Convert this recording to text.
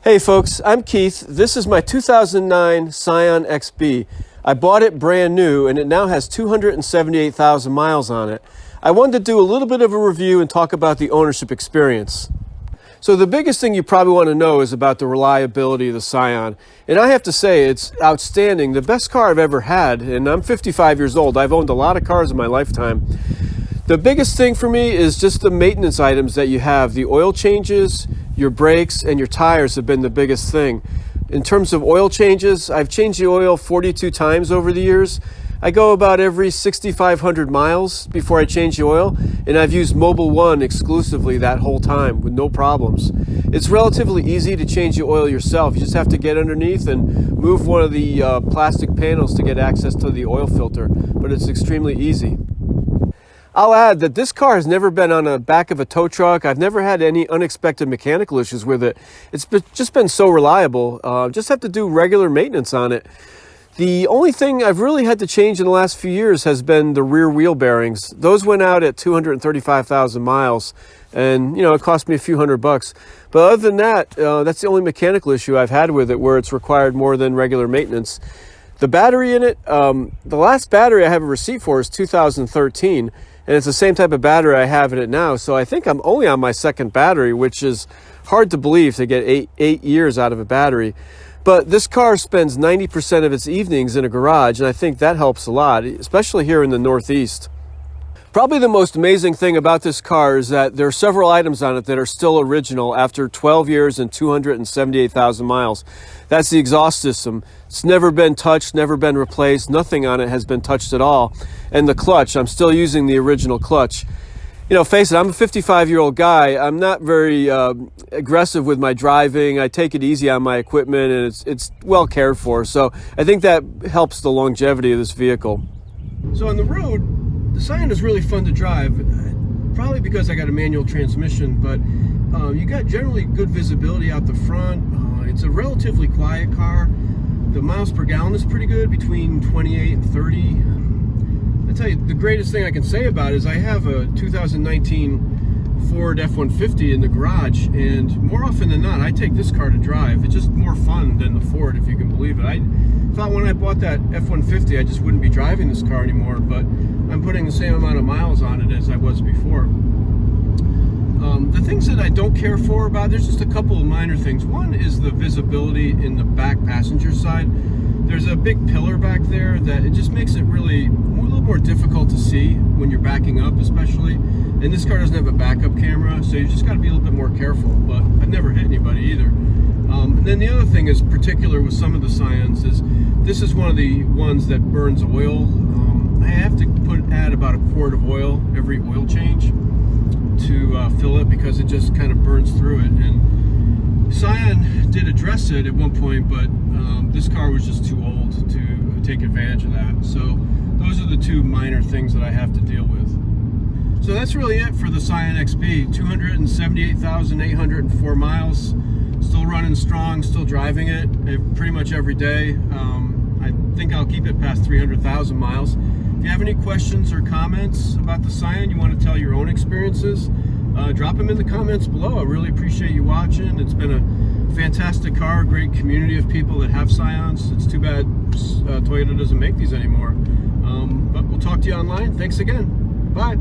Hey folks, I'm Keith. This is my 2009 Scion XB. I bought it brand new and it now has 278,000 miles on it. I wanted to do a little bit of a review and talk about the ownership experience. So the biggest thing you probably want to know is about the reliability of the Scion. And I have to say, it's outstanding. The best car I've ever had, and I'm 55 years old. I've owned a lot of cars in my lifetime. The biggest thing for me is just the maintenance items that you have. The oil changes, your brakes, and your tires have been the biggest thing. In terms of oil changes, I've changed the oil 42 times over the years. I go about every 6,500 miles before I change the oil, and I've used Mobil 1 exclusively that whole time with no problems. It's relatively easy to change the oil yourself. You just have to get underneath and move one of the plastic panels to get access to the oil filter, but it's extremely easy. I'll add that this car has never been on the back of a tow truck. I've never had any unexpected mechanical issues with it. It's just been so reliable. Just have to do regular maintenance on it. The only thing I've really had to change in the last few years has been the rear wheel bearings. Those went out at 235,000 miles, and it cost me a few $100. But other than that, that's the only mechanical issue I've had with it where it's required more than regular maintenance. The battery in it, the last battery I have a receipt for is 2013. And it's the same type of battery I have in it now. So I think I'm only on my second battery, which is hard to believe to get eight years out of a battery. But this car spends 90% of its evenings in a garage, and I think that helps a lot, especially here in the Northeast. Probably the most amazing thing about this car is that there are several items on it that are still original after 12 years and 278,000 miles. That's the exhaust system. It's never been touched, never been replaced. Nothing on it has been touched at all. And the clutch, I'm still using the original clutch. Face it, I'm a 55-year-old guy. I'm not very aggressive with my driving. I take it easy on my equipment, and it's well cared for. So I think that helps the longevity of this vehicle. So on the road, the Scion is really fun to drive, probably because I got a manual transmission, but you got generally good visibility out the front. It's a relatively quiet car. The miles per gallon is pretty good, between 28 and 30. I tell you, the greatest thing I can say about it is I have a 2019 Ford F-150 in the garage, and more often than not, I take this car to drive. It's just more fun than the Ford, if you can believe it. I thought when I bought that F-150, I just wouldn't be driving this car anymore, but I'm putting the same amount of miles on it as I was before. The things that I don't care for about it, there's just a couple of minor things. One is the visibility in the back passenger side. There's a big pillar back there that it just makes it really a little more difficult to see when you're backing up, especially. And this car doesn't have a backup camera, so you just got to be a little bit more careful. But I've never hit anybody either. And then the other thing is particular with some of the Scions is this is one of the ones that burns oil. I have to add about a quart of oil every oil change to fill it because it just kind of burns through it. And Scion did address it at one point, but this car was just too old to take advantage of that. So those are the two minor things that I have to deal with. So that's really it for the Scion XB. 278,804 miles. Still running strong, still driving it pretty much every day. I think I'll keep it past 300,000 miles. If you have any questions or comments about the Scion, you want to tell your own experiences, drop them in the comments below. I really appreciate you watching. It's been a fantastic car, a great community of people that have Scions. It's too bad Toyota doesn't make these anymore. But we'll talk to you online. Thanks again. Bye.